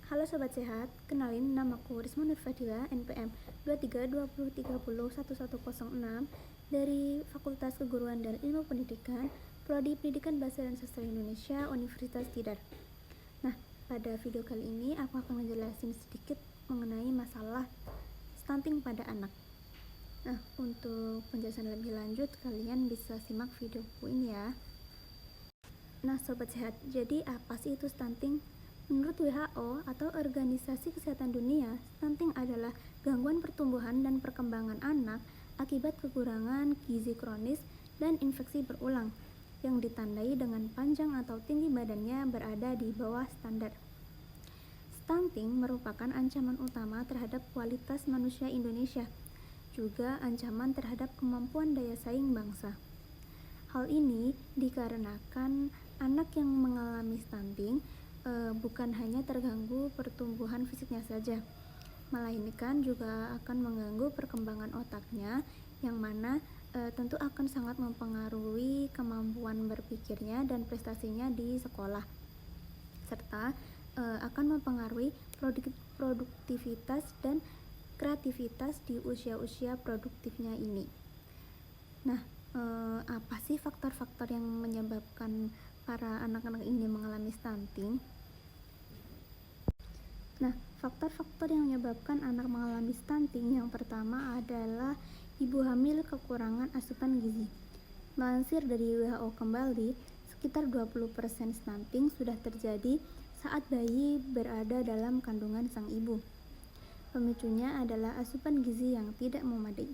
Halo Sobat Sehat, kenalin namaku Risma Nurfadila, NPM 2320301106 dari Fakultas Keguruan dan Ilmu Pendidikan, Prodi Pendidikan Bahasa dan Sastra Indonesia, Universitas Tidar. Nah, pada video kali ini aku akan menjelaskan sedikit mengenai masalah stunting pada anak. Nah, untuk penjelasan lebih lanjut, kalian bisa simak videoku ini ya. Nah, Sobat Sehat, jadi apa sih itu stunting? Menurut WHO atau Organisasi Kesehatan Dunia, stunting adalah gangguan pertumbuhan dan perkembangan anak akibat kekurangan gizi kronis dan infeksi berulang yang ditandai dengan panjang atau tinggi badannya berada di bawah standar. Stunting merupakan ancaman utama terhadap kualitas manusia Indonesia, juga ancaman terhadap kemampuan daya saing bangsa. Hal ini dikarenakan anak yang mengalami stunting bukan hanya terganggu pertumbuhan fisiknya saja, melainkan juga akan mengganggu perkembangan otaknya, yang mana tentu akan sangat mempengaruhi kemampuan berpikirnya dan prestasinya di sekolah, serta akan mempengaruhi produktivitas dan kreativitas di usia-usia produktifnya ini. Nah, apa sih faktor-faktor yang menyebabkan para anak-anak ini mengalami stunting? Nah, faktor-faktor yang menyebabkan anak mengalami stunting yang pertama adalah ibu hamil kekurangan asupan gizi. Melansir dari WHO kembali, sekitar 20% stunting sudah terjadi saat bayi berada dalam kandungan sang ibu. Pemicunya adalah asupan gizi yang tidak memadai.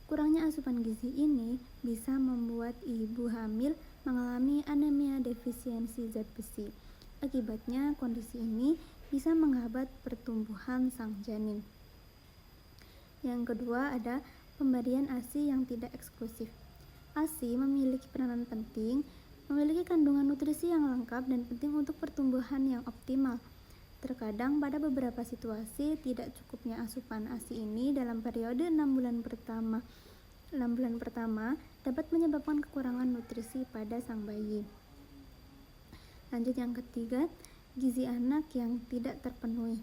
Kurangnya asupan gizi ini bisa membuat ibu hamil mengalami anemia defisiensi zat besi. Akibatnya, kondisi ini bisa menghambat pertumbuhan sang janin. Yang kedua ada pemberian ASI yang tidak eksklusif. ASI memiliki peranan penting, memiliki kandungan nutrisi yang lengkap dan penting untuk pertumbuhan yang optimal. Terkadang pada beberapa situasi tidak cukupnya asupan ASI ini dalam periode 6 bulan pertama dapat menyebabkan kekurangan nutrisi pada sang bayi. Lanjut yang ketiga, gizi anak yang tidak terpenuhi.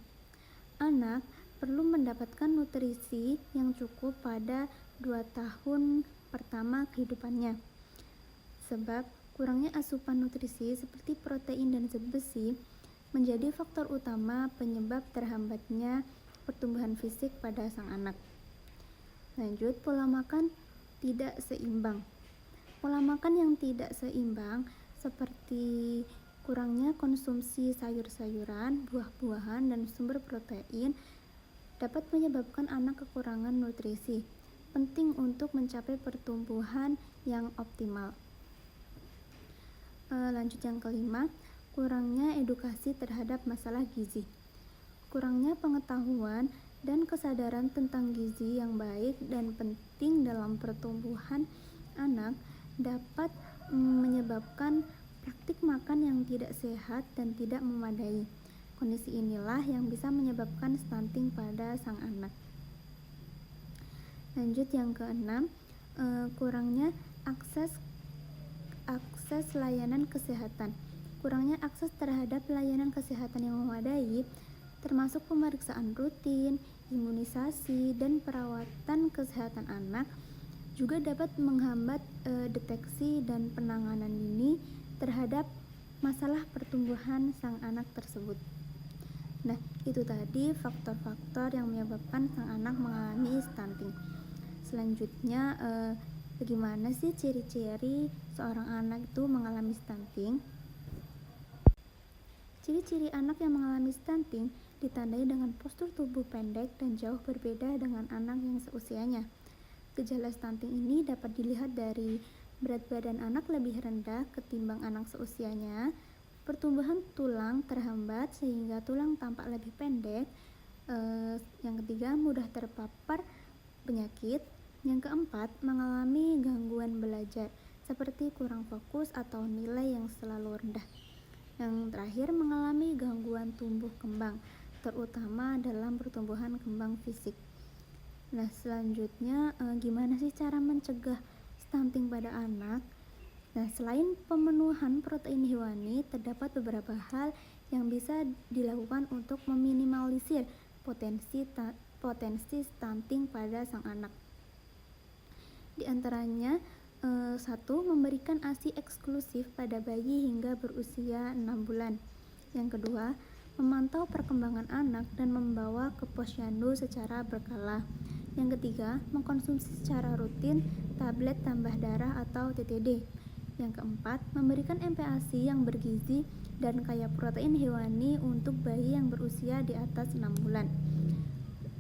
Anak perlu mendapatkan nutrisi yang cukup pada 2 tahun pertama kehidupannya. Sebab kurangnya asupan nutrisi seperti protein dan zat besi menjadi faktor utama penyebab terhambatnya pertumbuhan fisik pada sang anak. Lanjut, pola makan tidak seimbang. Pola makan yang tidak seimbang seperti kurangnya konsumsi sayur-sayuran, buah-buahan, dan sumber protein dapat menyebabkan anak kekurangan nutrisi, penting untuk mencapai pertumbuhan yang optimal. Lanjut yang kelima, kurangnya edukasi terhadap masalah gizi. Kurangnya pengetahuan dan kesadaran tentang gizi yang baik dan penting dalam pertumbuhan anak dapat menyebabkan praktik makan yang tidak sehat dan tidak memadai. Kondisi inilah yang bisa menyebabkan stunting pada sang anak. Lanjut yang keenam, kurangnya akses layanan kesehatan. Kurangnya akses terhadap layanan kesehatan yang memadai, termasuk pemeriksaan rutin, imunisasi, dan perawatan kesehatan anak, juga dapat menghambat deteksi dan penanganan dini terhadap masalah pertumbuhan sang anak tersebut. Nah, itu tadi faktor-faktor yang menyebabkan sang anak mengalami stunting. Selanjutnya, bagaimana sih ciri-ciri seorang anak itu mengalami stunting? Ciri-ciri anak yang mengalami stunting ditandai dengan postur tubuh pendek dan jauh berbeda dengan anak yang seusianya. Gejala stunting ini dapat dilihat dari berat badan anak lebih rendah ketimbang anak seusianya, pertumbuhan tulang terhambat sehingga tulang tampak lebih pendek. Yang ketiga, mudah terpapar penyakit. Yang keempat, mengalami gangguan belajar seperti kurang fokus atau nilai yang selalu rendah. Yang terakhir, mengalami gangguan tumbuh kembang, terutama dalam pertumbuhan kembang fisik. Nah, selanjutnya gimana sih cara mencegah stunting pada anak? Nah, selain pemenuhan protein hewani, terdapat beberapa hal yang bisa dilakukan untuk meminimalisir potensi stunting pada sang anak. Di antaranya, 1. Memberikan ASI eksklusif pada bayi hingga berusia 6 bulan. Yang kedua, memantau perkembangan anak dan membawa ke posyandu secara berkala. Yang ketiga, mengkonsumsi secara rutin tablet tambah darah atau TTD. Yang keempat, memberikan MPASI yang bergizi dan kaya protein hewani untuk bayi yang berusia di atas 6 bulan.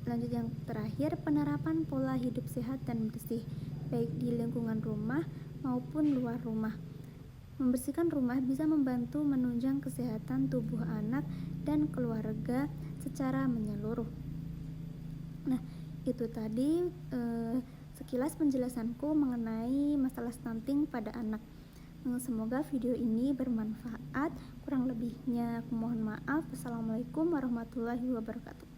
Lanjut yang terakhir, penerapan pola hidup sehat dan bersih, baik di lingkungan rumah maupun luar rumah. Membersihkan rumah bisa membantu menunjang kesehatan tubuh anak dan keluarga secara menyeluruh. Nah, itu tadi sekilas penjelasanku mengenai masalah stunting pada anak. Semoga video ini bermanfaat. Kurang lebihnya aku mohon maaf. Wassalamualaikum warahmatullahi wabarakatuh.